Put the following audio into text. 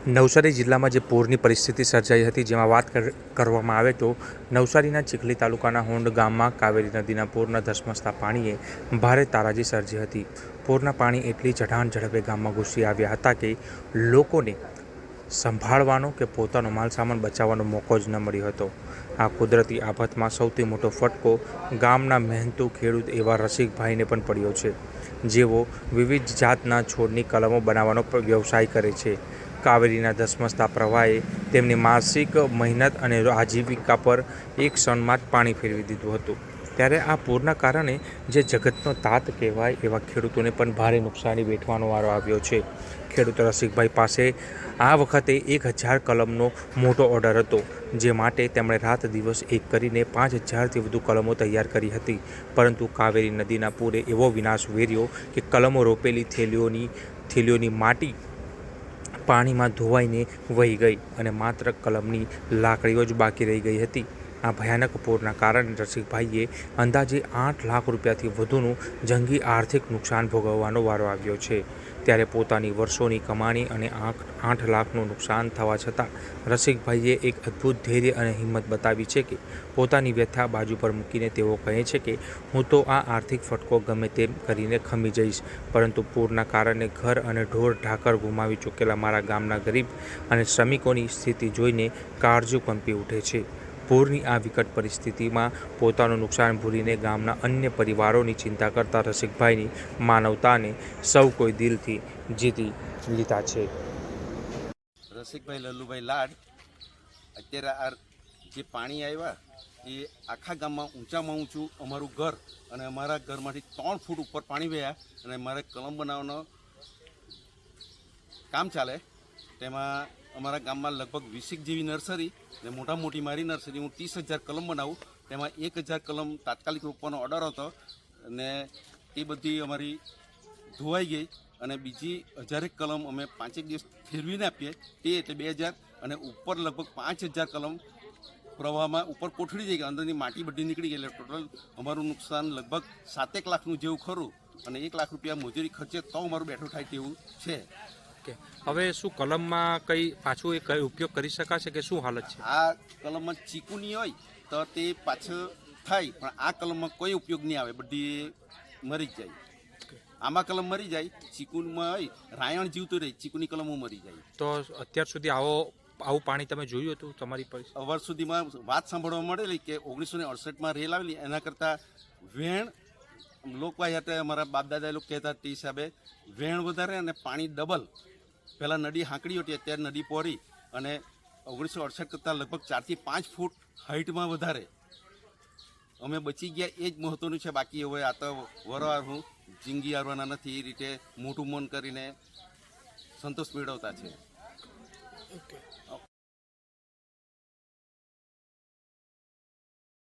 નવસારી જિલ્લામાં જે પૂરની પરિસ્થિતિ સર્જાઈ હતી, જેમાં વાત કરવામાં આવે તો નવસારીના ચીખલી તાલુકાના હોંડ ગામમાં કાવેરી નદીના પૂરના ધસમસતા પાણીએ ભારે તારાજી સર્જી હતી. પૂરના પાણી એટલી ચઢાણ ઝડપે ગામમાં ઘૂસી આવ્યા હતા કે લોકોને સંભાળવાનો કે પોતાનો માલસામાન બચાવવાનો મોકો જ ન મળ્યો હતો. આ કુદરતી આફતમાં સૌથી મોટો ફટકો ગામના મહેનતુ ખેડૂત એવા રસિકભાઈને પણ પડ્યો છે, જેઓ વિવિધ જાતના છોડની કલમો બનાવવાનો વ્યવસાય કરે છે. કાવેરીના ધસમસતા પ્રવાહે તેમની માસિક મહેનત અને આજીવિકા પર એક ક્ષણમાં જ પાણી ફેરવી દીધું હતું. ત્યારે આ પૂરના કારણે જે જગતનો તાત કહેવાય એવા ખેડૂતોને પણ ભારે નુકસાની વેઠવાનો વારો આવ્યો છે. ખેડૂત રસિકભાઈ પાસે આ વખતે 1000 કલમનો મોટો ઓર્ડર હતો, જે માટે તેમણે રાત દિવસ એક કરીને 5000થી વધુ કલમો તૈયાર કરી હતી. પરંતુ કાવેરી નદીના પૂરે એવો વિનાશ વેર્યો કે કલમો રોપેલી થેલીઓની માટી પાણીમાં ધોવાઈને વહી ગઈ અને માત્ર કલમની લાકડીઓ જ બાકી રહી ગઈ હતી. આ ભયાનક પૂરના કારણે રસિકભાઈએ અંદાજે 8 લાખ રૂપિયાથી વધુનું જંગી આર્થિક નુકસાન ભોગવવાનો વારો આવ્યો છે. ત્યારે પોતાની વર્ષોની કમાણી અને 8 લાખનું નુકસાન થવા છતાં રસિકભાઈએ એક અદ્ભુત ધૈર્ય અને હિંમત બતાવી છે કે પોતાની વ્યથા બાજુ પર મૂકીને તેઓ કહે છે કે હું તો આ આર્થિક ફટકો ગમે તેમ કરીને ખમી જઈશ, પરંતુ પૂરના કારણે ઘર અને ઢોર ઢાકર ગુમાવી ચૂકેલા મારા ગામના ગરીબ અને શ્રમિકોની સ્થિતિ જોઈને કાળજું કંપી ઉઠે છે. પૂરની આ વિકટ પરિસ્થિતિમાં પોતાનું નુકસાન ભૂલીને ગામના અન્ય પરિવારોની ચિંતા કરતા રસિકભાઈની માનવતાને સૌ કોઈ દિલથી જીતી લીધા છે. રસિકભાઈ લલ્લુભાઈ લાડ, અત્યારે આ જે પાણી આવ્યા એ આખા ગામમાં ઊંચામાં ઊંચું અમારું ઘર અને અમારા ઘરમાંથી 3 ફૂટ ઉપર પાણી વહ્યા અને મારે કલમ બનાવવાનું કામ ચાલે. તેમાં અમારા ગામમાં લગભગ 20 જેવી નર્સરી ને મોટી મારી નર્સરી, હું 30,000 કલમ બનાવું. તેમાં 1000 કલમ તાત્કાલિક રોપવાનો ઓર્ડર હતો અને એ બધી અમારી ધોવાઈ ગઈ અને બીજી 1000 કલમ અમે 5 દિવસ ફેરવીને આપીએ તે એટલે 2000 અને ઉપર લગભગ 5000 કલમ પ્રવાહમાં ઉપર કોઠડી જઈ ગઈ, અંદરની માટી બધી નીકળી ગઈ. એટલે ટોટલ અમારું નુકસાન લગભગ 7 લાખનું જેવું ખરું અને 1 લાખ રૂપિયા મજૂરી ખર્ચે તો અમારું બેઠું થાય તેવું છે. હવે શું કલમમાં પાછું ઉપયોગ કરી શકાશે કે શું હાલત છે? આ કલમમાં ચીકુની હોય તો તે પાછું થાય, પણ આ કલમમાં કોઈ ઉપયોગ નહીં આવે, બધી મરી જ જાય. આમાં કલમ મરી જાય, ચીકુમાં હોય રાયણ જીવતું રહે, ચીકુની કલમો મરી જાય. તો અત્યાર સુધી આવું પાણી તમે જોયું હતું તમારી પાસે? વર્ષ સુધીમાં વાત સાંભળવા મળેલી કે 1968માં રેલ આવેલી, એના કરતાં વેણ લોકવાય હતા અમારા બાપ દાદા લોકો કહેતા તે હિસાબે વેણ વધારે અને પાણી ડબલ. પહેલાં નદી હાંકડી હતી, અત્યારે નદી પહોળી અને 1968 કરતાં લગભગ 4 થી 5 ફૂટ હાઇટમાં વધારે અમે બચી ગયા, એ જ મહત્વનું છે. બાકી હવે આ તો વરવાર હું જિંદગી હારવાના નથી, એ રીતે મોટું મન કરીને સંતોષ મેળવતા છે.